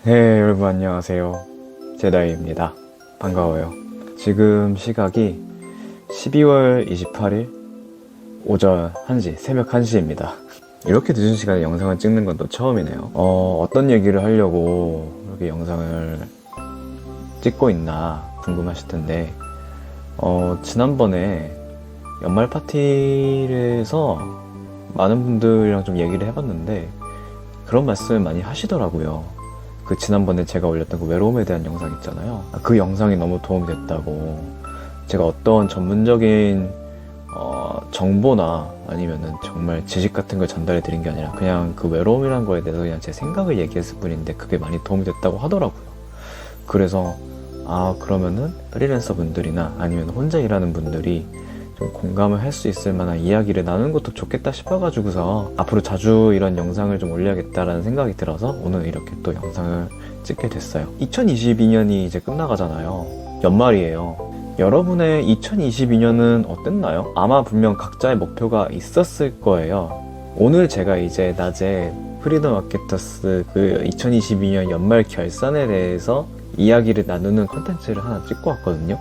네, 여러분 안녕하세요. 제다이입니다. 반가워요. 지금 시각이 12월 28일 오전 1시, 새벽 1시입니다. 이렇게 늦은 시간에 영상을 찍는 건 또 처음이네요. 어떤 얘기를 하려고 이렇게 영상을 찍고 있나 궁금하실 텐데, 지난번에 연말 파티에서 많은 분들이랑 좀 얘기를 해봤는데, 그런 말씀을 많이 하시더라고요. 그 지난번에 제가 올렸던 그 외로움에 대한 영상 있잖아요. 그 영상이 너무 도움이 됐다고. 제가 어떤 전문적인 정보나 아니면은 정말 지식 같은 걸 전달해 드린 게 아니라 그냥 그 외로움이라는 거에 대해서 그냥 제 생각을 얘기했을 뿐인데 그게 많이 도움이 됐다고 하더라고요. 그래서 그러면은 프리랜서 분들이나 아니면 혼자 일하는 분들이 좀 공감을 할 수 있을 만한 이야기를 나누는 것도 좋겠다 싶어가지고서 앞으로 자주 이런 영상을 좀 올려야겠다라는 생각이 들어서 오늘 이렇게 또 영상을 찍게 됐어요. 2022년이 이제 끝나가잖아요. 연말이에요. 여러분의 2022년은 어땠나요? 아마 분명 각자의 목표가 있었을 거예요. 오늘 제가 이제 낮에 프리덤 마케터스 그 2022년 연말 결산에 대해서 이야기를 나누는 컨텐츠를 하나 찍고 왔거든요.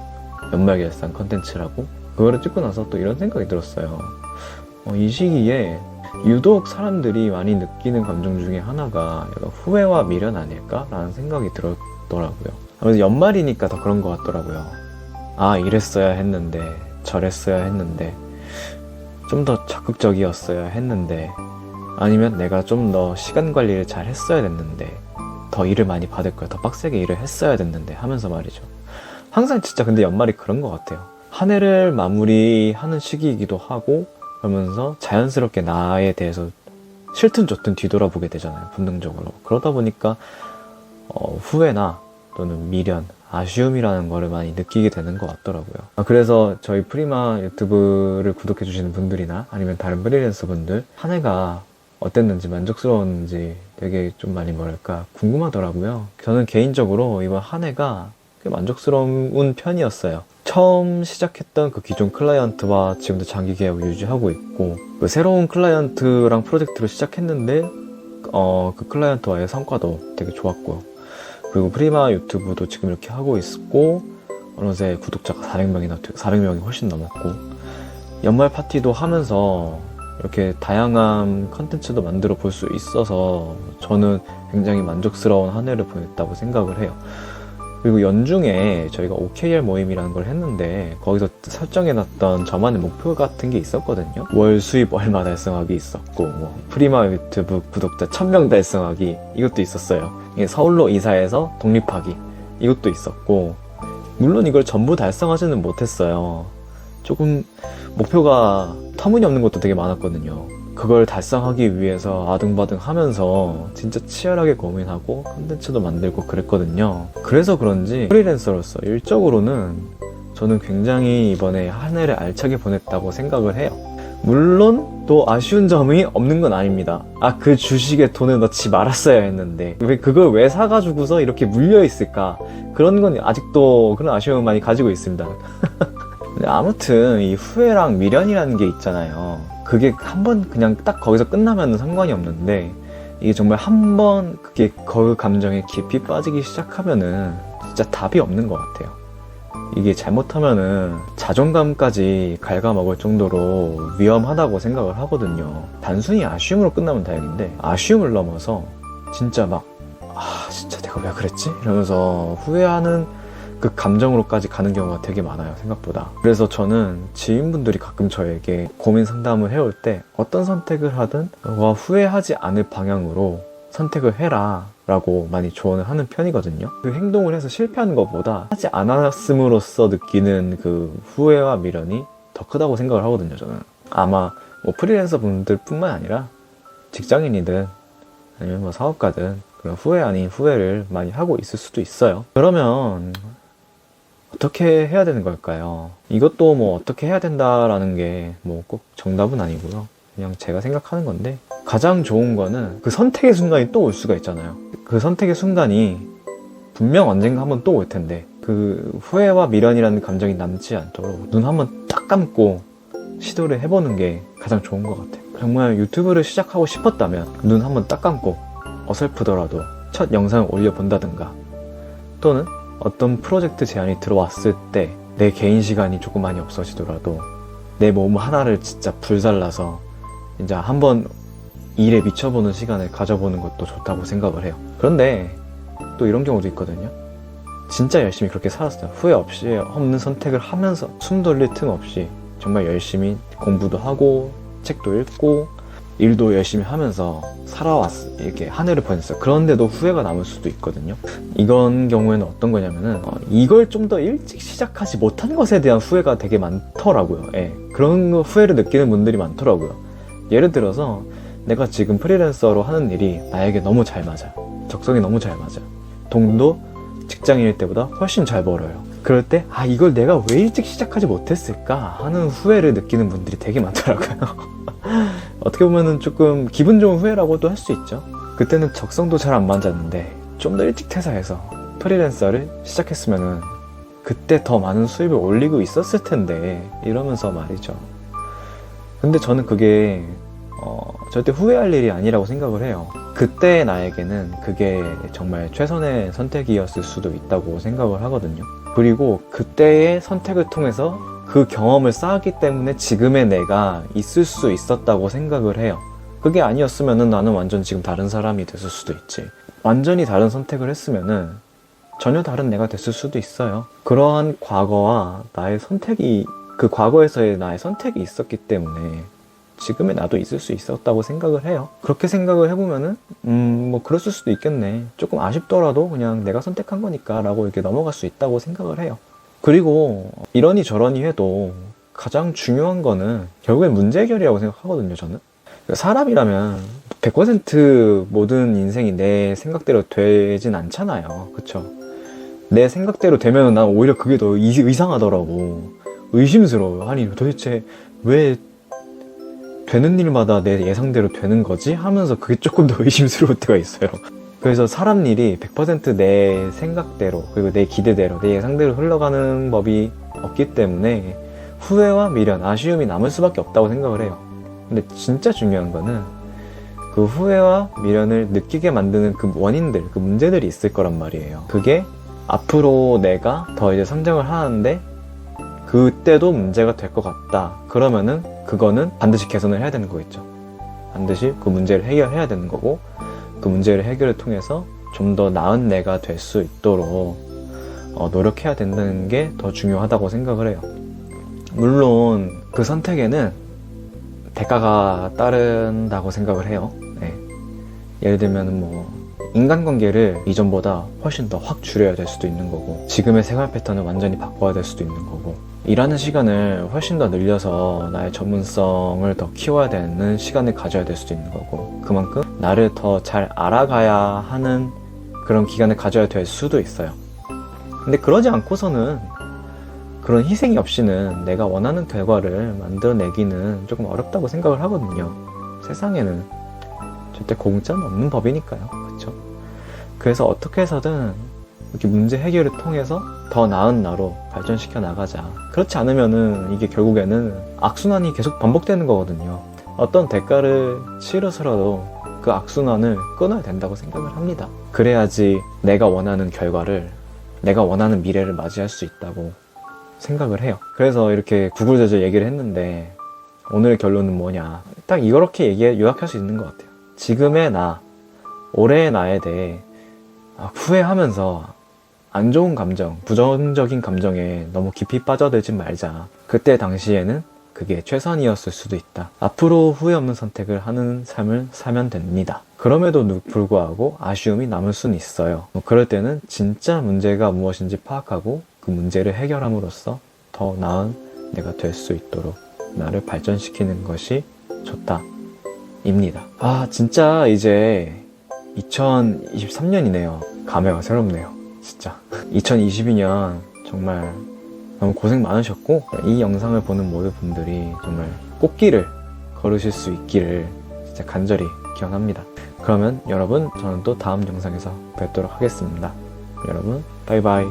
연말 결산 컨텐츠라고. 그거를 찍고 나서 또 이런 생각이 들었어요. 이 시기에 유독 사람들이 많이 느끼는 감정 중에 하나가 약간 후회와 미련 아닐까라는 생각이 들었더라고요. 아무래도 연말이니까 더 그런 것 같더라고요. 이랬어야 했는데, 저랬어야 했는데, 좀 더 적극적이었어야 했는데, 아니면 내가 좀 더 시간 관리를 잘 했어야 됐는데, 더 일을 많이 받을 거야, 더 빡세게 일을 했어야 됐는데 하면서 말이죠. 항상 진짜 근데 연말이 그런 것 같아요. 한 해를 마무리하는 시기이기도 하고 그러면서 자연스럽게 나에 대해서 싫든 좋든 뒤돌아보게 되잖아요. 본능적으로. 그러다 보니까 후회나 또는 미련, 아쉬움이라는 거를 많이 느끼게 되는 것 같더라고요. 그래서 저희 프리마 유튜브를 구독해 주시는 분들이나 아니면 다른 프리랜서 분들 한 해가 어땠는지 만족스러웠는지 되게 좀 많이 뭐랄까 궁금하더라고요. 저는 개인적으로 이번 한 해가 꽤 만족스러운 편이었어요. 처음 시작했던 그 기존 클라이언트와 지금도 장기 계약을 유지하고 있고, 그 새로운 클라이언트랑 프로젝트를 시작했는데 그 클라이언트와의 성과도 되게 좋았고요. 그리고 프리마 유튜브도 지금 이렇게 하고 있고 어느새 구독자가 400명이 훨씬 넘었고, 연말 파티도 하면서 이렇게 다양한 컨텐츠도 만들어 볼 수 있어서 저는 굉장히 만족스러운 한 해를 보냈다고 생각을 해요. 그리고 연중에 저희가 OKR 모임이라는 걸 했는데 거기서 설정해놨던 저만의 목표 같은 게 있었거든요. 월 수입 얼마 달성하기 있었고, 프리마 유튜브 구독자 1000명 달성하기 이것도 있었어요. 이게 서울로 이사해서 독립하기 이것도 있었고, 물론 이걸 전부 달성하지는 못했어요. 조금 목표가 터무니없는 것도 되게 많았거든요. 그걸 달성하기 위해서 아등바등 하면서 진짜 치열하게 고민하고 컨텐츠도 만들고 그랬거든요. 그래서 그런지 프리랜서로서 일적으로는 저는 굉장히 이번에 한 해를 알차게 보냈다고 생각을 해요. 물론 또 아쉬운 점이 없는 건 아닙니다. 그 주식에 돈을 넣지 말았어야 했는데 그걸 왜 사가지고서 이렇게 물려있을까, 그런 건 아직도 그런 아쉬움을 많이 가지고 있습니다. 근데 아무튼 이 후회랑 미련이라는 게 있잖아요. 그게 한번 그냥 딱 거기서 끝나면 상관이 없는데, 이게 정말 한번 그게 그 감정에 깊이 빠지기 시작하면은 진짜 답이 없는 것 같아요. 이게 잘못하면은 자존감까지 갉아먹을 정도로 위험하다고 생각을 하거든요. 단순히 아쉬움으로 끝나면 다행인데, 아쉬움을 넘어서 진짜 막 진짜 내가 왜 그랬지? 이러면서 후회하는 그 감정으로까지 가는 경우가 되게 많아요, 생각보다. 그래서 저는 지인분들이 가끔 저에게 고민 상담을 해올 때 어떤 선택을 하든 너가 후회하지 않을 방향으로 선택을 해라 라고 많이 조언을 하는 편이거든요. 그 행동을 해서 실패하는 것보다 하지 않았음으로써 느끼는 그 후회와 미련이 더 크다고 생각을 하거든요, 저는. 아마 프리랜서 분들 뿐만 아니라 직장인이든 아니면 사업가든 그런 후회 아닌 후회를 많이 하고 있을 수도 있어요. 그러면 어떻게 해야 되는 걸까요? 이것도 어떻게 해야 된다라는 게 꼭 정답은 아니고요. 그냥 제가 생각하는 건데, 가장 좋은 거는 그 선택의 순간이 또 올 수가 있잖아요. 그 선택의 순간이 분명 언젠가 한번 또 올 텐데, 그 후회와 미련이라는 감정이 남지 않도록 눈 한번 딱 감고 시도를 해보는 게 가장 좋은 것 같아요. 정말 유튜브를 시작하고 싶었다면 눈 한번 딱 감고 어설프더라도 첫 영상을 올려본다든가, 또는 어떤 프로젝트 제안이 들어왔을 때 내 개인 시간이 조금 많이 없어지더라도 내 몸 하나를 진짜 불살라서 이제 한번 일에 미쳐보는 시간을 가져보는 것도 좋다고 생각을 해요. 그런데 또 이런 경우도 있거든요. 진짜 열심히 그렇게 살았어요. 후회 없이 없는 선택을 하면서 숨 돌릴 틈 없이 정말 열심히 공부도 하고 책도 읽고 일도 열심히 하면서 살아왔어. 이렇게 한 해를 보냈어요. 그런데도 후회가 남을 수도 있거든요. 이런 경우에는 어떤 거냐면은 이걸 좀 더 일찍 시작하지 못한 것에 대한 후회가 되게 많더라고요. 예. 그런 후회를 느끼는 분들이 많더라고요. 예를 들어서 내가 지금 프리랜서로 하는 일이 나에게 너무 잘 맞아요. 적성이 너무 잘 맞아요. 돈도 직장인일 때보다 훨씬 잘 벌어요. 그럴 때 이걸 내가 왜 일찍 시작하지 못했을까 하는 후회를 느끼는 분들이 되게 많더라고요. 어떻게 보면은 조금 기분 좋은 후회라고도 할 수 있죠. 그때는 적성도 잘 안 맞았는데 좀 더 일찍 퇴사해서 프리랜서를 시작했으면은 그때 더 많은 수입을 올리고 있었을 텐데 이러면서 말이죠. 근데 저는 그게 절대 후회할 일이 아니라고 생각을 해요. 그때 나에게는 그게 정말 최선의 선택이었을 수도 있다고 생각을 하거든요. 그리고 그때의 선택을 통해서 그 경험을 쌓았기 때문에 지금의 내가 있을 수 있었다고 생각을 해요. 그게 아니었으면은 나는 완전 지금 다른 사람이 됐을 수도 있지. 완전히 다른 선택을 했으면은 전혀 다른 내가 됐을 수도 있어요. 그러한 과거와 나의 선택이, 그 과거에서의 나의 선택이 있었기 때문에 지금의 나도 있을 수 있었다고 생각을 해요. 그렇게 생각을 해보면은 뭐 그랬을 수도 있겠네. 조금 아쉽더라도 그냥 내가 선택한 거니까 라고 이렇게 넘어갈 수 있다고 생각을 해요. 그리고 이러니 저러니 해도 가장 중요한 거는 결국엔 문제 해결이라고 생각하거든요, 저는. 사람이라면 100% 모든 인생이 내 생각대로 되진 않잖아요. 그쵸? 내 생각대로 되면 난 오히려 그게 더 이상하더라고. 의심스러워요. 아니 도대체 왜 되는 일마다 내 예상대로 되는 거지? 하면서 그게 조금 더 의심스러울 때가 있어요. 그래서 사람 일이 100% 내 생각대로, 그리고 내 기대대로, 내 예상대로 흘러가는 법이 없기 때문에 후회와 미련, 아쉬움이 남을 수밖에 없다고 생각을 해요. 근데 진짜 중요한 거는 그 후회와 미련을 느끼게 만드는 그 원인들, 그 문제들이 있을 거란 말이에요. 그게 앞으로 내가 더 이제 성장을 하는데 그때도 문제가 될 것 같다. 그러면은 그거는 반드시 개선을 해야 되는 거겠죠. 반드시 그 문제를 해결해야 되는 거고, 그 문제를 해결을 통해서 좀 더 나은 내가 될 수 있도록 노력해야 된다는 게 더 중요하다고 생각을 해요. 물론 그 선택에는 대가가 따른다고 생각을 해요. 네. 예를 들면 뭐 인간관계를 이전보다 훨씬 더 확 줄여야 될 수도 있는 거고, 지금의 생활 패턴을 완전히 바꿔야 될 수도 있는 거고, 일하는 시간을 훨씬 더 늘려서 나의 전문성을 더 키워야 되는 시간을 가져야 될 수도 있는 거고, 그만큼 나를 더 잘 알아가야 하는 그런 기간을 가져야 될 수도 있어요. 근데 그러지 않고서는, 그런 희생이 없이는 내가 원하는 결과를 만들어내기는 조금 어렵다고 생각을 하거든요. 세상에는 절대 공짜는 없는 법이니까요. 그렇죠? 그래서 어떻게 해서든 이렇게 문제 해결을 통해서 더 나은 나로 발전시켜 나가자. 그렇지 않으면은 이게 결국에는 악순환이 계속 반복되는 거거든요. 어떤 대가를 치르서라도 그 악순환을 끊어야 된다고 생각을 합니다. 그래야지 내가 원하는 결과를, 내가 원하는 미래를 맞이할 수 있다고 생각을 해요. 그래서 이렇게 구구절절 얘기를 했는데 오늘의 결론은 뭐냐, 딱 이렇게 요약할 수 있는 것 같아요. 지금의 나, 올해의 나에 대해 후회하면서 안 좋은 감정, 부정적인 감정에 너무 깊이 빠져들지 말자. 그때 당시에는 그게 최선이었을 수도 있다. 앞으로 후회 없는 선택을 하는 삶을 살면 됩니다. 그럼에도 불구하고 아쉬움이 남을 수는 있어요. 그럴 때는 진짜 문제가 무엇인지 파악하고 그 문제를 해결함으로써 더 나은 내가 될 수 있도록 나를 발전시키는 것이 좋다 입니다. 진짜 이제 2023년이네요. 감회가 새롭네요. 진짜 2022년 정말 너무 고생 많으셨고, 이 영상을 보는 모든 분들이 정말 꽃길을 걸으실 수 있기를 진짜 간절히 기원합니다. 그러면 여러분, 저는 또 다음 영상에서 뵙도록 하겠습니다. 여러분, 바이바이.